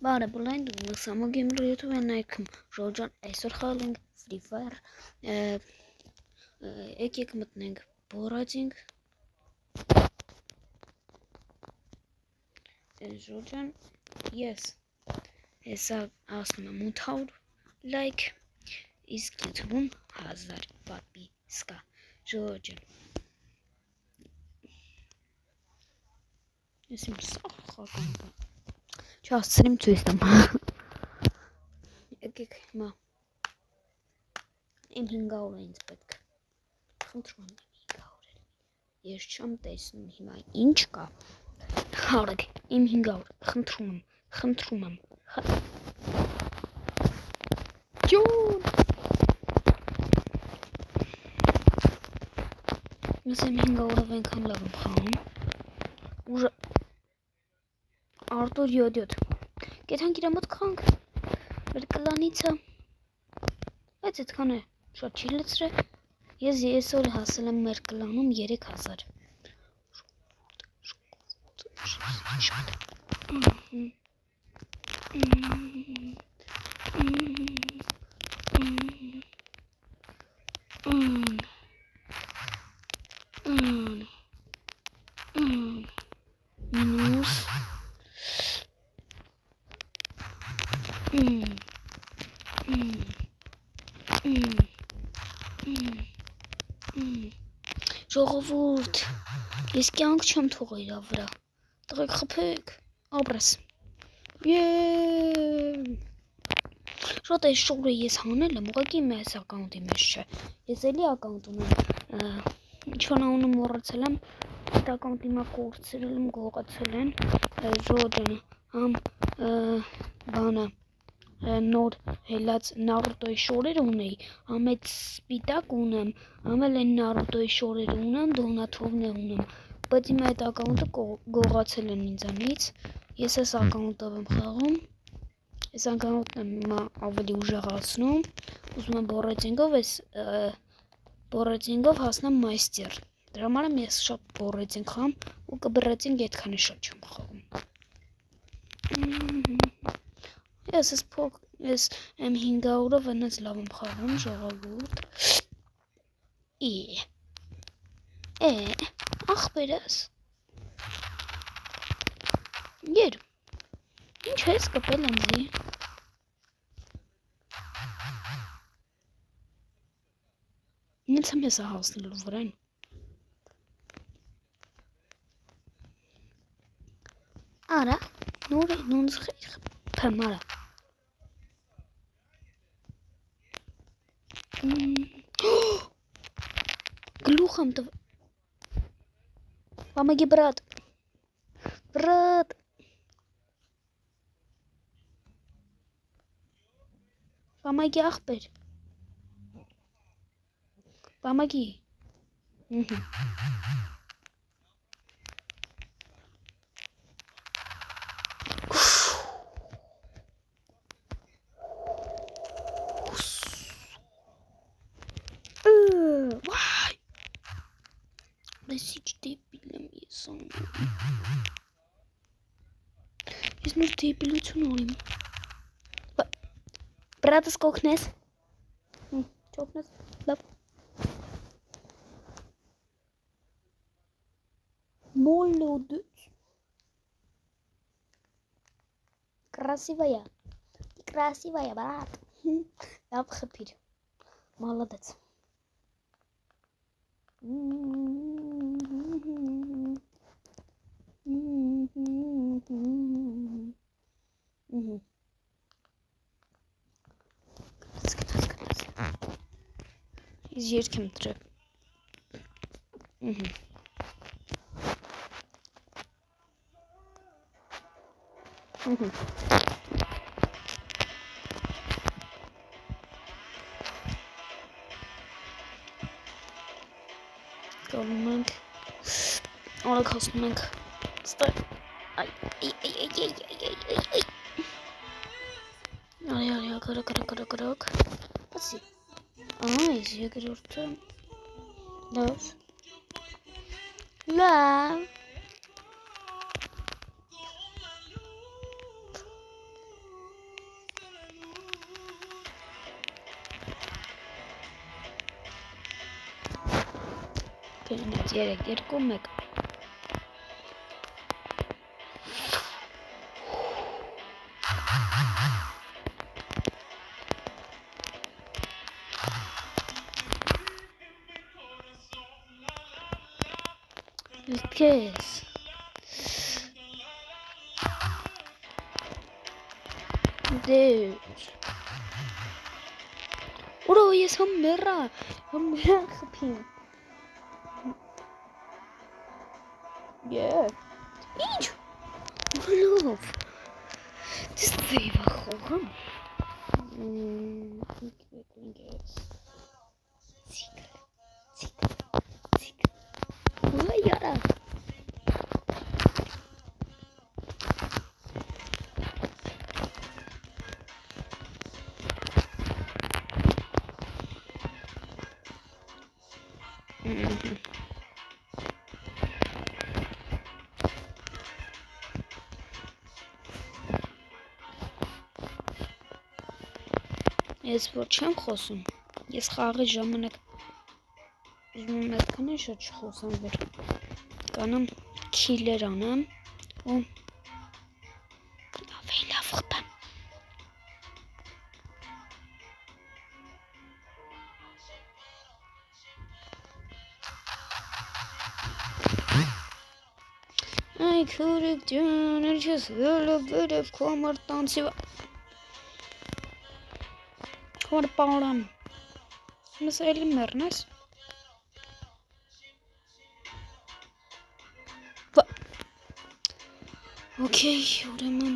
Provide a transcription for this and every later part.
Բարը բլայն դու սամոգիմրը YouTube նայքում Ժորջան այսօր խաղալենք Free Fire եկեք մտնենք բորացինք Ժորջան ես հեսա ասնում եմ 800 լայք իսկ YouTube-ում 1000 պատպիսկա Ժորջան ես իմ սաղ խաղալենք Չասցրիմ ցույց տամ եկեք հիմա իմ 500 է ինձ պետք խնդրում եմ 500 ես չեմ տեսնում հիմա ինչ կա հարկ իմ 500 խնդրում եմ ջոն ես իմ 500-ով այնքան լավ եմ խաղում ուժը Արտուր 7 Կեթանք իր մոտ քանք մեր կլանիցը բայց այդքան է շատ չի լցրել ես այսօր հասել եմ մեր կլանում 3000 minus ժողովուրդ ես կյանք չեմ թողել իր վրա տղեկ խփեք ապրես շատ է շորը ես հանել եմ ուղղակի մեծ ակաունտի մեջ չէ ես էլի ակաունտ ունեմ ինչ-որ անունը մոռացել եմ այդ ակաունտի մա կորցրել եմ գողացել են Ժորջանը համ բանը նոր հելած Նարուտոյի շորերը ունեի, համ այդ սպիտակ ունեմ, համ էլ են Նարուտոյի շորերը ունեմ, դոնաթովներ ունեմ, բայց իմ այդ ակաունտը գողացել են ինձանից, ես այս ակաունտով եմ խաղում, այս ակաունտն եմ ավելի ուժեղացնում, ուզում եմ բորեցինգով հասնեմ մայստեր, դրա համար եմ ես շատ բորեցինգ խաղում ու կբրեցինգ այդքան շատ չեմ խաղում Ես եմ 500-ով այնպես լավ եմ խաղում, ժողովուրդ ախպերս Եր, ինչ ես կպել անձի Ինձ եմ ես հասնելու վրան Արա, նոր է, նոնց խեյր պմարա Գլուխ եմ տվ Պամագի բրատ Պամագի ախպեր Պամագի Լեսիչ դեպիլ եմ ես Ես նոր դեպիլություն ունիմ Բրատս կողնես Չողնես լավ Մոլոդուց Красивая брат Լավ խփիր Մալադեց Ես երկ եմ տրել Գալում ենք Արագ հասնում ենք Ստեղ Արի կարակ Բացի Այս երկրորդը Լավ Կլինեց 3-2-1 Քեզ Դեջ Ուրա ես համերա խփին Ինչ Լով Դες վեյվա խողամ Ցիկ Ուրա яра Ես որ չեմ խոսում, ես խաղի ժամանակ ուզում եմ այդքան է շատ չխոսամ վեր կանամ քիլեր անեմ ու ավելի լավ խփեմ Ay kırık dönürcüz böyle komartan siva Komar paulam Mesela elim vermez Okey ուրեմն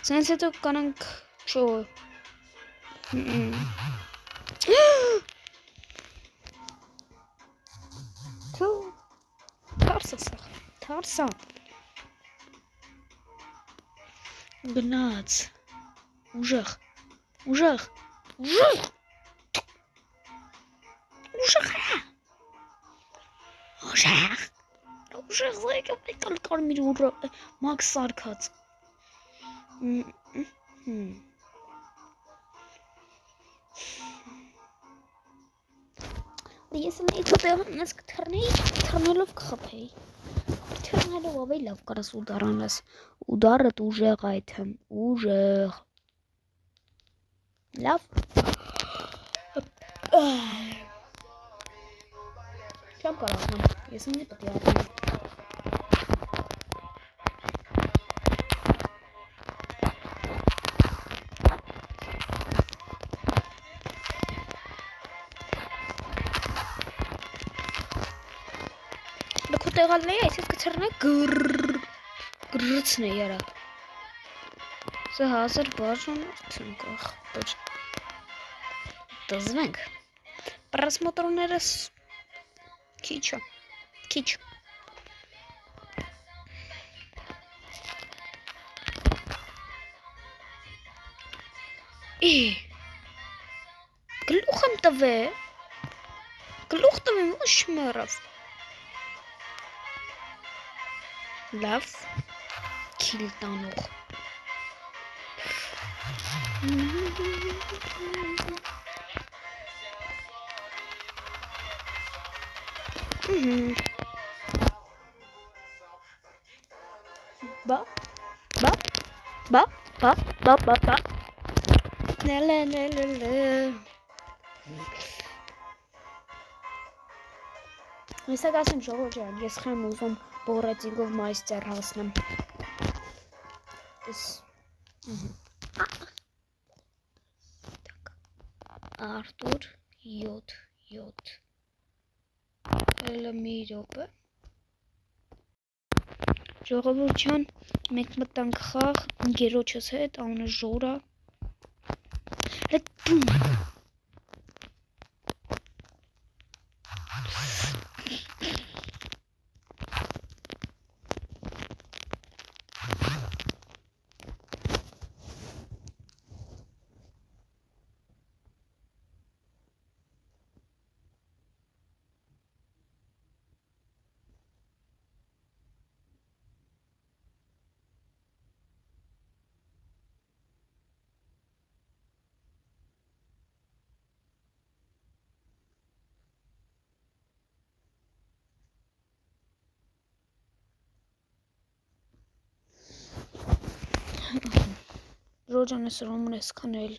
Սենց հետո կանանք շո Թարսա Գնաց Ուժեղ Ուժեղ Ուժեղ կարմիր ուրա մաքս սարկած Ես նայց տեղանես կթռնեի թռնելով կխփեի Թռնելով ավելի լավ կարաս ուդար անես Ուդարդ ուժեղ այթեմ Ուժեղ Լավ Չեմ կարող եմ Ես ինձ պետք է արնեմ Տեղալն է, այսպես կցրնե գրրցն է երա Սա հազար բաժան ծնկախ Դզվենք Պրասմոտրոներս Քիչ Գլուխ եմ տվե Գլուխ տվեմ ու շմերով Լավ Քիլ տանող Բա Հեսակ ասեմ ժողոր ջան, ես խեմ ուզում բորեցինգով մայստեր հասնեմ Արտուր 7 Էլը մի րոպե Ժողովուրդ ջան, մենք մտանք խաղ ընկերոջս հետ, անունը Ժորա Ռոջանը սրոմն ես քնել։